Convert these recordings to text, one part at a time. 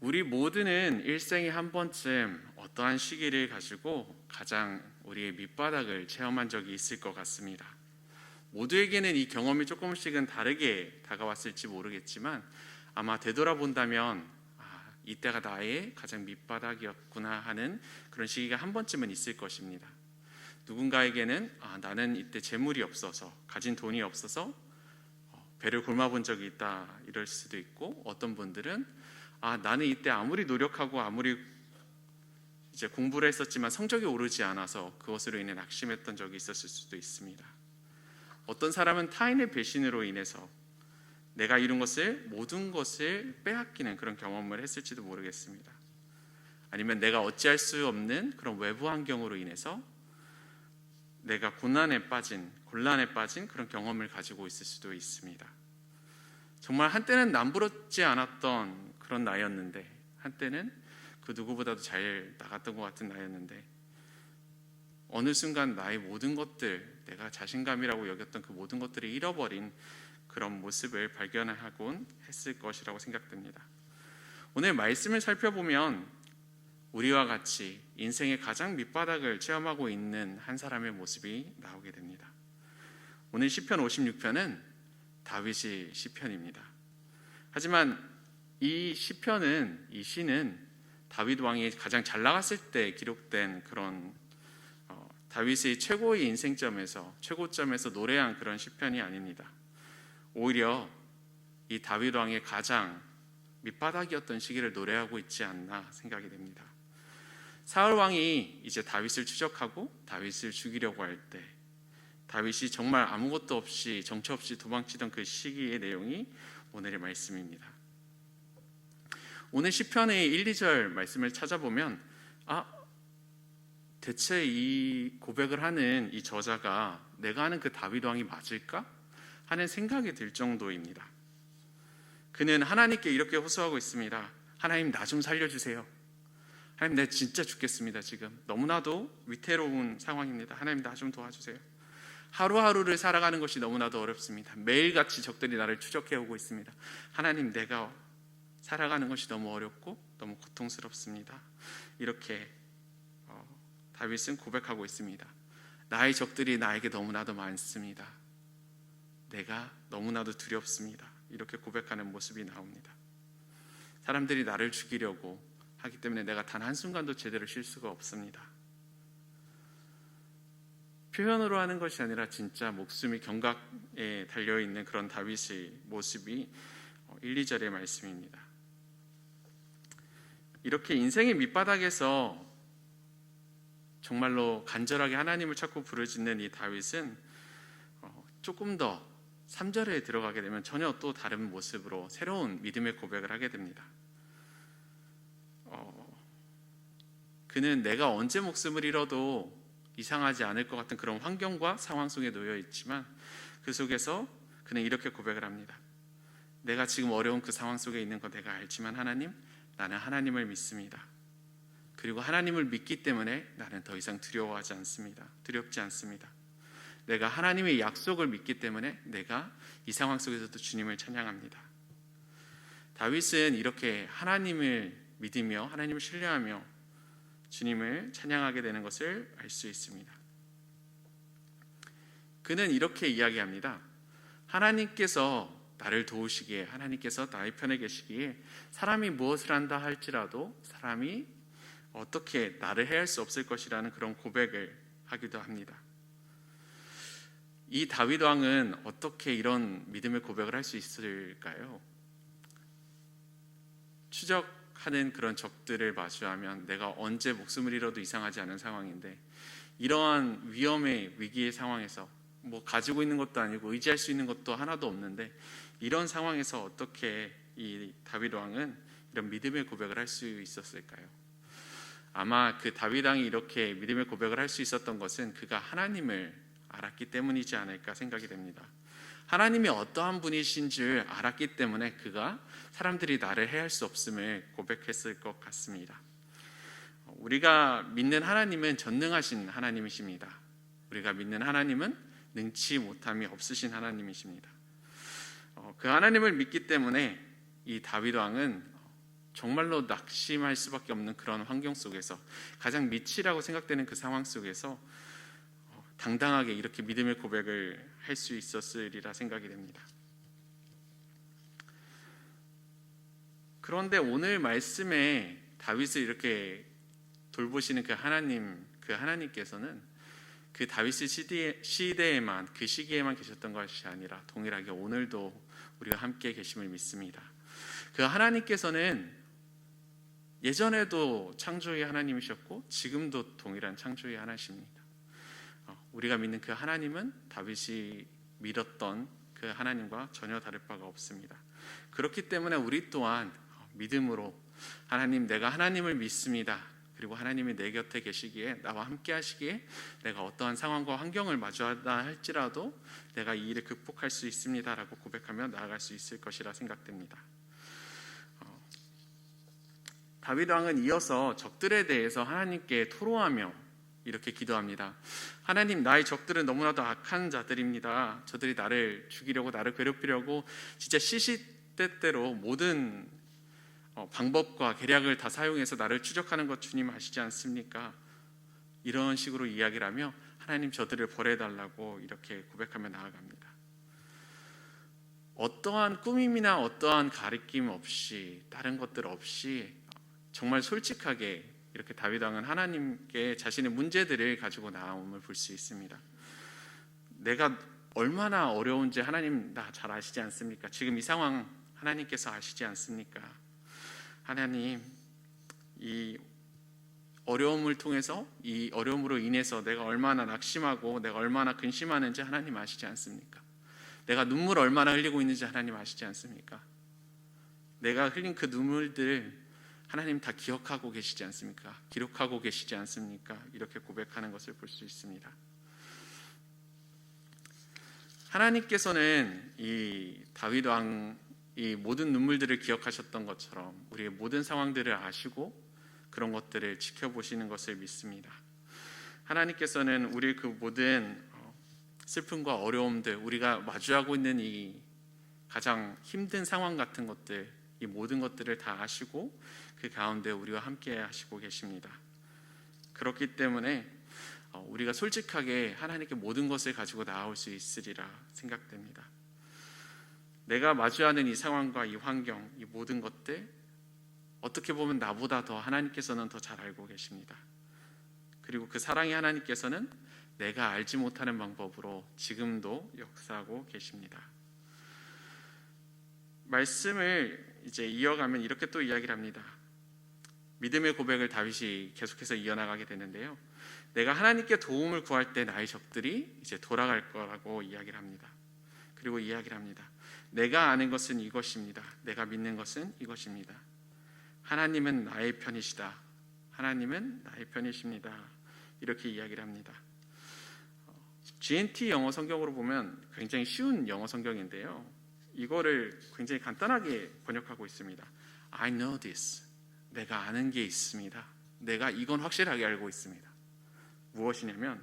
우리 모두는 일생에 한 번쯤 어떠한 시기를 가지고 가장 우리의 밑바닥을 체험한 적이 있을 것 같습니다. 모두에게는 이 경험이 조금씩은 다르게 다가왔을지 모르겠지만 아마 되돌아본다면 이때가 나의 가장 밑바닥이었구나 하는 그런 시기가 한 번쯤은 있을 것입니다. 누군가에게는 나는 이때 재물이 없어서, 가진 돈이 없어서 배를 굶어본 적이 있다 이럴 수도 있고, 어떤 분들은 나는 이때 아무리 노력하고 아무리 이제 공부를 했었지만 성적이 오르지 않아서 그것으로 인해 낙심했던 적이 있었을 수도 있습니다. 어떤 사람은 타인의 배신으로 인해서 내가 이룬 것을, 모든 것을 빼앗기는 그런 경험을 했을지도 모르겠습니다. 아니면 내가 어찌할 수 없는 그런 외부 환경으로 인해서 내가 곤란에 빠진 그런 경험을 가지고 있을 수도 있습니다. 정말 한때는 남부럽지 않았던 그런 나이였는데, 한때는 그 누구보다도 잘 나갔던 것 같은 나이였는데, 어느 순간 나의 모든 것들, 내가 자신감이라고 여겼던 그 모든 것들을 잃어버린 그런 모습을 발견하곤 했을 것이라고 생각됩니다. 오늘 말씀을 살펴보면 우리와 같이 인생의 가장 밑바닥을 체험하고 있는 한 사람의 모습이 나오게 됩니다. 오늘 시편 56편은 다윗의 시편입니다. 하지만 이 시는 다윗 왕이 가장 잘 나갔을 때 기록된 그런 다윗의 최고의 인생점에서, 최고점에서 노래한 그런 시편이 아닙니다. 오히려 이 다윗 왕의 가장 밑바닥이었던 시기를 노래하고 있지 않나 생각이 됩니다. 사울 왕이 이제 다윗을 추적하고 다윗을 죽이려고 할 때, 다윗이 정말 아무것도 없이, 정처 없이 도망치던 그 시기의 내용이 오늘의 말씀입니다. 오늘 시편의 1, 2절 말씀을 찾아보면 대체 이 고백을 하는 이 저자가 내가 아는 그 다윗 왕이 맞을까? 하는 생각이 들 정도입니다. 그는 하나님께 이렇게 호소하고 있습니다. 하나님, 나 좀 살려주세요. 하나님, 내가 진짜 죽겠습니다. 지금 너무나도 위태로운 상황입니다. 하나님, 나 좀 도와주세요. 하루하루를 살아가는 것이 너무나도 어렵습니다. 매일같이 적들이 나를 추적해오고 있습니다. 하나님, 내가 살아가는 것이 너무 어렵고 너무 고통스럽습니다. 이렇게 다윗은 고백하고 있습니다. 나의 적들이 나에게 너무나도 많습니다. 내가 너무나도 두렵습니다. 이렇게 고백하는 모습이 나옵니다. 사람들이 나를 죽이려고 하기 때문에 내가 단 한순간도 제대로 쉴 수가 없습니다. 표현으로 하는 것이 아니라 진짜 목숨이 경각에 달려있는 그런 다윗의 모습이 1, 2절의 말씀입니다. 이렇게 인생의 밑바닥에서 정말로 간절하게 하나님을 찾고 부르짖는 이 다윗은 조금 더 3절에 들어가게 되면 전혀 또 다른 모습으로 새로운 믿음의 고백을 하게 됩니다. 그는 내가 언제 목숨을 잃어도 이상하지 않을 것 같은 그런 환경과 상황 속에 놓여 있지만, 그 속에서 그는 이렇게 고백을 합니다. 내가 지금 어려운 그 상황 속에 있는 거 내가 알지만 하나님, 나는 하나님을 믿습니다. 그리고 하나님을 믿기 때문에 나는 더 이상 두렵지 않습니다. 내가 하나님의 약속을 믿기 때문에 내가 이 상황 속에서도 주님을 찬양합니다. 다윗은 이렇게 하나님을 믿으며 하나님을 신뢰하며 주님을 찬양하게 되는 것을 알 수 있습니다. 그는 이렇게 이야기합니다. 하나님께서 나를 도우시기에, 하나님께서 나의 편에 계시기에 사람이 무엇을 한다 할지라도 사람이 어떻게 나를 해할 수 없을 것이라는 그런 고백을 하기도 합니다. 이 다윗 왕은 어떻게 이런 믿음의 고백을 할 수 있을까요? 추적하는 그런 적들을 마주하면 내가 언제 목숨을 잃어도 이상하지 않은 상황인데, 이러한 위험의 위기의 상황에서 가지고 있는 것도 아니고 의지할 수 있는 것도 하나도 없는데, 이런 상황에서 어떻게 이 다윗 왕은 이런 믿음의 고백을 할 수 있었을까요? 아마 그 다윗 왕이 이렇게 믿음의 고백을 할 수 있었던 것은 그가 하나님을 알았기 때문이지 않을까 생각이 됩니다. 하나님이 어떠한 분이신 줄 알았기 때문에 그가 사람들이 나를 해할 수 없음을 고백했을 것 같습니다. 우리가 믿는 하나님은 전능하신 하나님이십니다. 우리가 믿는 하나님은 능치 못함이 없으신 하나님이십니다. 그 하나님을 믿기 때문에 이 다윗 왕은 정말로 낙심할 수밖에 없는 그런 환경 속에서, 가장 밑이라고 생각되는 그 상황 속에서 당당하게 이렇게 믿음의 고백을 할 수 있었으리라 생각이 됩니다. 그런데 오늘 말씀에 다윗을 이렇게 돌보시는 그 하나님께서는 그 다윗의 시대에만, 그 시기에만 계셨던 것이 아니라 동일하게 오늘도 우리와 함께 계심을 믿습니다. 그 하나님께서는 예전에도 창조의 하나님이셨고 지금도 동일한 창조의 하나님이십니다. 우리가 믿는 그 하나님은 다윗이 믿었던 그 하나님과 전혀 다를 바가 없습니다. 그렇기 때문에 우리 또한 믿음으로 하나님, 내가 하나님을 믿습니다. 그리고 하나님이 내 곁에 계시기에, 나와 함께 하시기에 내가 어떠한 상황과 환경을 마주하다 할지라도 내가 이 일을 극복할 수 있습니다 라고 고백하며 나아갈 수 있을 것이라 생각됩니다. 다윗 왕은 이어서 적들에 대해서 하나님께 토로하며 이렇게 기도합니다. 하나님, 나의 적들은 너무나도 악한 자들입니다. 저들이 나를 죽이려고, 나를 괴롭히려고 진짜 시시때때로 모든 방법과 계략을 다 사용해서 나를 추적하는 것 주님 아시지 않습니까? 이런 식으로 이야기를 하며 하나님, 저들을 벌해달라고 이렇게 고백하며 나아갑니다. 어떠한 꾸밈이나 어떠한 가리낌 없이, 다른 것들 없이 정말 솔직하게 이렇게 다윗 왕은 하나님께 자신의 문제들을 가지고 나옴을 볼 수 있습니다. 내가 얼마나 어려운지 하나님 나 잘 아시지 않습니까? 지금 이 상황 하나님께서 아시지 않습니까? 하나님, 이 어려움을 통해서, 이 어려움으로 인해서 내가 얼마나 낙심하고 내가 얼마나 근심하는지 하나님 아시지 않습니까? 내가 눈물 얼마나 흘리고 있는지 하나님 아시지 않습니까? 내가 흘린 그 눈물들 하나님 다 기억하고 계시지 않습니까? 기록하고 계시지 않습니까? 이렇게 고백하는 것을 볼 수 있습니다. 하나님께서는 이 다윗 왕 이 모든 눈물들을 기억하셨던 것처럼 우리의 모든 상황들을 아시고 그런 것들을 지켜보시는 것을 믿습니다. 하나님께서는 우리의 그 모든 슬픔과 어려움들, 우리가 마주하고 있는 이 가장 힘든 상황 같은 것들, 이 모든 것들을 다 아시고 그 가운데 우리와 함께 하시고 계십니다. 그렇기 때문에 우리가 솔직하게 하나님께 모든 것을 가지고 나아올 수 있으리라 생각됩니다. 내가 마주하는 이 상황과 이 환경, 이 모든 것들, 어떻게 보면 나보다 더 하나님께서는 더 잘 알고 계십니다. 그리고 그 사랑의 하나님께서는 내가 알지 못하는 방법으로 지금도 역사하고 계십니다. 말씀을 이제 이어가면 이렇게 또 이야기를 합니다. 믿음의 고백을 다윗이 계속해서 이어나가게 되는데요, 내가 하나님께 도움을 구할 때 나의 적들이 이제 돌아갈 거라고 이야기를 합니다. 그리고 이야기를 합니다. 내가 아는 것은 이것입니다. 내가 믿는 것은 이것입니다. 하나님은 나의 편이시다. 하나님은 나의 편이십니다. 이렇게 이야기를 합니다. GNT 영어 성경으로 보면 굉장히 쉬운 영어 성경인데요, 이거를 굉장히 간단하게 번역하고 있습니다. I know this. 내가 아는 게 있습니다. 내가 이건 확실하게 알고 있습니다. 무엇이냐면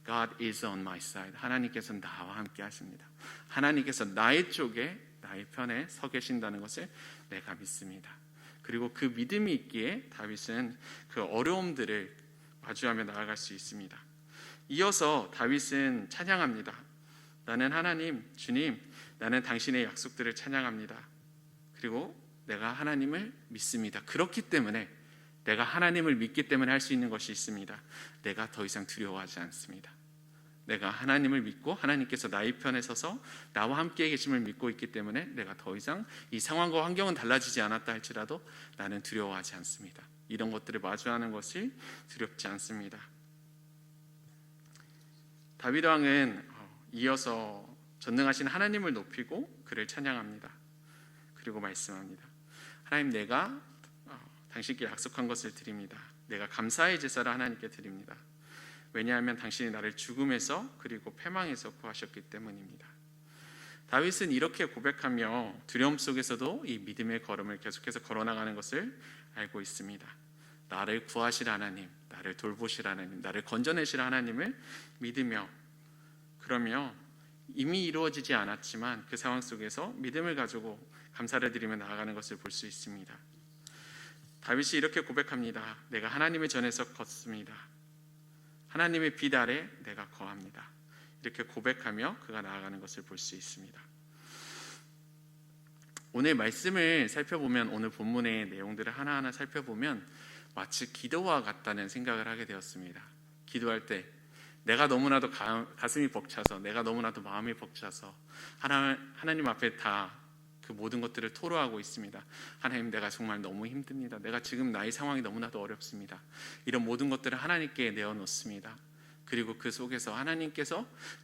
God is on my side. 하나님께서 나와 함께 하십니다. 하나님께서 나의 쪽에, 나의 편에 서 계신다는 것을 내가 믿습니다. 그리고 그 믿음이 있기에 다윗은 그 어려움들을 마주하며 나아갈 수 있습니다. 이어서 다윗은 찬양합니다. 나는 하나님, 주님, 나는 당신의 약속들을 찬양합니다. 그리고 내가 하나님을 믿습니다. 그렇기 때문에, 내가 하나님을 믿기 때문에 할 수 있는 것이 있습니다. 내가 더 이상 두려워하지 않습니다. 내가 하나님을 믿고 하나님께서 나의 편에 서서 나와 함께 계심을 믿고 있기 때문에 내가 더 이상 이 상황과 환경은 달라지지 않았다 할지라도 나는 두려워하지 않습니다. 이런 것들을 마주하는 것이 두렵지 않습니다. 다윗 왕은 이어서 전능하신 하나님을 높이고 그를 찬양합니다. 그리고 말씀합니다. 하나님, 내가 당신께 약속한 것을 드립니다. 내가 감사의 제사를 하나님께 드립니다. 왜냐하면 당신이 나를 죽음에서 그리고 패망에서 구하셨기 때문입니다. 다윗은 이렇게 고백하며 두려움 속에서도 이 믿음의 걸음을 계속해서 걸어나가는 것을 알고 있습니다. 나를 구하실 하나님, 나를 돌보실 하나님, 나를 건져내실 하나님을 믿으며, 그러며 이미 이루어지지 않았지만 그 상황 속에서 믿음을 가지고 감사를 드리며 나아가는 것을 볼 수 있습니다. 다윗이 이렇게 고백합니다. 내가 하나님의 전에서 걷습니다. 하나님의 빛 아래 내가 거합니다. 이렇게 고백하며 그가 나아가는 것을 볼 수 있습니다. 오늘 말씀을 살펴보면, 오늘 본문의 내용들을 하나하나 살펴보면 마치 기도와 같다는 생각을 하게 되었습니다. 기도할 때 내가 너무나도 가슴이 벅차서, 내가 너무나도 마음이 벅차서 하나님 앞에 다 그 모든 것들을 토로하고 있습니다. 하나님, 내가 정말 너무 힘듭니다. 내가 지금 나의 상황이 너무나도 어렵습니다. 이런 모든 것들을 하나님께 내어놓습니다. 그리고 그 속에서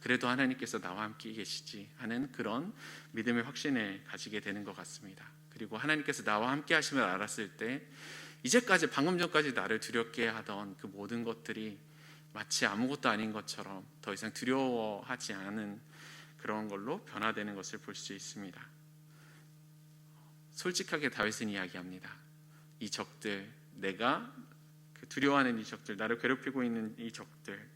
그래도 하나님께서 나와 함께 계시지 하는 그런 믿음의 확신을 가지게 되는 것 같습니다. 그리고 하나님께서 나와 함께 하심을 알았을 때 이제까지, 방금 전까지 나를 두렵게 하던 그 모든 것들이 마치 아무것도 아닌 것처럼 더 이상 두려워하지 않은 그런 걸로 변화되는 것을 볼 수 있습니다. 솔직하게 다윗은 이야기합니다. 이 적들, 내가 두려워하는 이 적들, 나를 괴롭히고 있는 이 적들,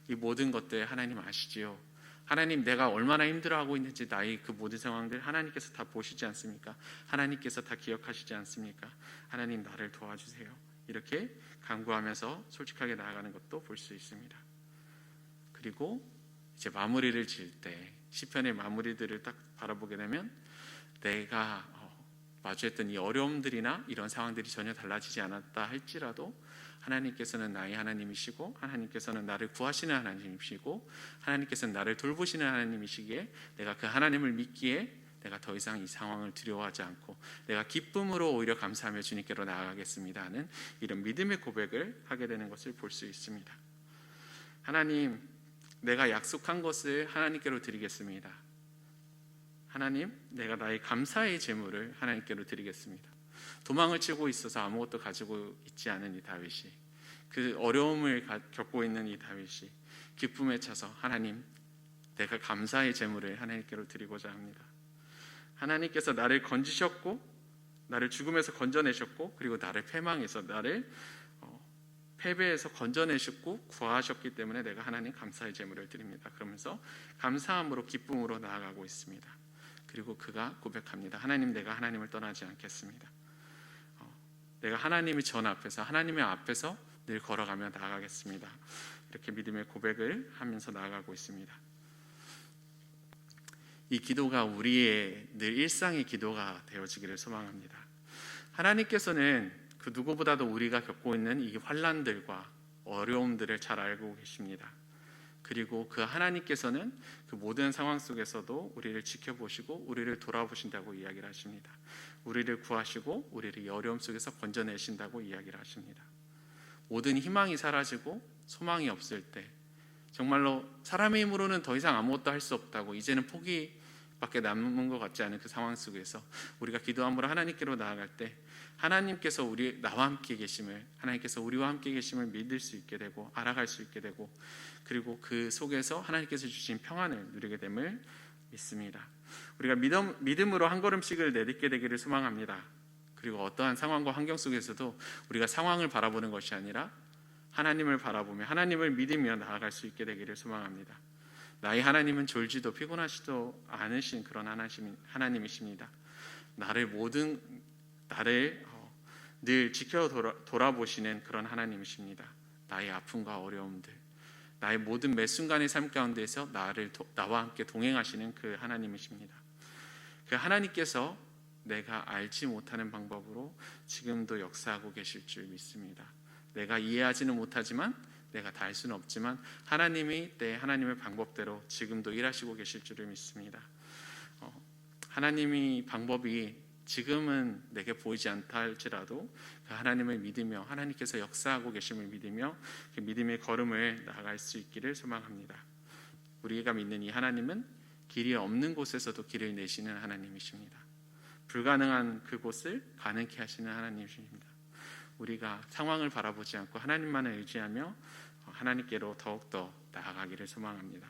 이 모든 것들 하나님 아시지요. 하나님, 내가 얼마나 힘들어하고 있는지 나의 그 모든 상황들 하나님께서 다 보시지 않습니까? 하나님께서 다 기억하시지 않습니까? 하나님, 나를 도와주세요. 이렇게 간구하면서 솔직하게 나아가는 것도 볼 수 있습니다. 그리고 이제 마무리를 지을 때, 시편의 마무리들을 딱 바라보게 되면 내가 마주했던 이 어려움들이나 이런 상황들이 전혀 달라지지 않았다 할지라도 하나님께서는 나의 하나님이시고, 하나님께서는 나를 구하시는 하나님이시고, 하나님께서는 나를 돌보시는 하나님이시기에 내가 그 하나님을 믿기에 내가 더 이상 이 상황을 두려워하지 않고 내가 기쁨으로 오히려 감사하며 주님께로 나아가겠습니다 하는 이런 믿음의 고백을 하게 되는 것을 볼 수 있습니다. 하나님, 내가 약속한 것을 하나님께로 드리겠습니다. 하나님, 내가 나의 감사의 제물을 하나님께로 드리겠습니다. 도망을 치고 있어서 아무것도 가지고 있지 않은 이 다윗이, 그 어려움을 겪고 있는 이 다윗이 기쁨에 차서 하나님, 내가 감사의 제물을 하나님께로 드리고자 합니다. 하나님께서 나를 건지셨고, 나를 죽음에서 건져내셨고, 그리고 나를 패망에서, 나를 패배에서 건져내셨고 구하셨기 때문에 내가 하나님 감사의 제물을 드립니다. 그러면서 감사함으로, 기쁨으로 나아가고 있습니다. 그리고 그가 고백합니다. 하나님, 내가 하나님을 떠나지 않겠습니다. 내가 하나님의 전 앞에서, 하나님의 앞에서 늘 걸어가며 나아가겠습니다. 이렇게 믿음의 고백을 하면서 나아가고 있습니다. 이 기도가 우리의 늘 일상의 기도가 되어지기를 소망합니다. 하나님께서는 그 누구보다도 우리가 겪고 있는 이 환난들과 어려움들을 잘 알고 계십니다. 그리고 그 하나님께서는 그 모든 상황 속에서도 우리를 지켜보시고 우리를 돌아보신다고 이야기를 하십니다. 우리를 구하시고 우리를 이 어려움 속에서 건져내신다고 이야기를 하십니다. 모든 희망이 사라지고 소망이 없을 때, 정말로 사람의 힘으로는 더 이상 아무것도 할 수 없다고, 이제는 포기밖에 남은 것 같지 않은 그 상황 속에서 우리가 기도함으로 하나님께로 나아갈 때 하나님께서 나와 함께 계심을, 하나님께서 우리와 함께 계심을 믿을 수 있게 되고 알아갈 수 있게 되고, 그리고 그 속에서 하나님께서 주신 평안을 누리게 됨을 믿습니다. 우리가 믿음으로 한 걸음씩을 내딛게 되기를 소망합니다. 그리고 어떠한 상황과 환경 속에서도 우리가 상황을 바라보는 것이 아니라 하나님을 바라보며 하나님을 믿으며 나아갈 수 있게 되기를 소망합니다. 나의 하나님은 졸지도 피곤하시도 않으신 그런 하나님이십니다. 나를 늘 지켜 돌아보시는 그런 하나님이십니다. 나의 아픔과 어려움들, 나의 모든 매 순간의 삶 가운데서 나와 함께 동행하시는 그 하나님이십니다. 그 하나님께서 내가 알지 못하는 방법으로 지금도 역사하고 계실 줄 믿습니다. 내가 이해하지는 못하지만, 내가 다 할 수는 없지만 하나님의 방법대로 지금도 일하시고 계실 줄을 믿습니다. 하나님의 방법이 지금은 내게 보이지 않다 할지라도 그 하나님을 믿으며 하나님께서 역사하고 계심을 믿으며 그 믿음의 걸음을 나아갈 수 있기를 소망합니다. 우리가 믿는 이 하나님은 길이 없는 곳에서도 길을 내시는 하나님이십니다. 불가능한 그곳을 가능케 하시는 하나님이십니다. 우리가 상황을 바라보지 않고 하나님만을 의지하며 하나님께로 더욱더 나아가기를 소망합니다.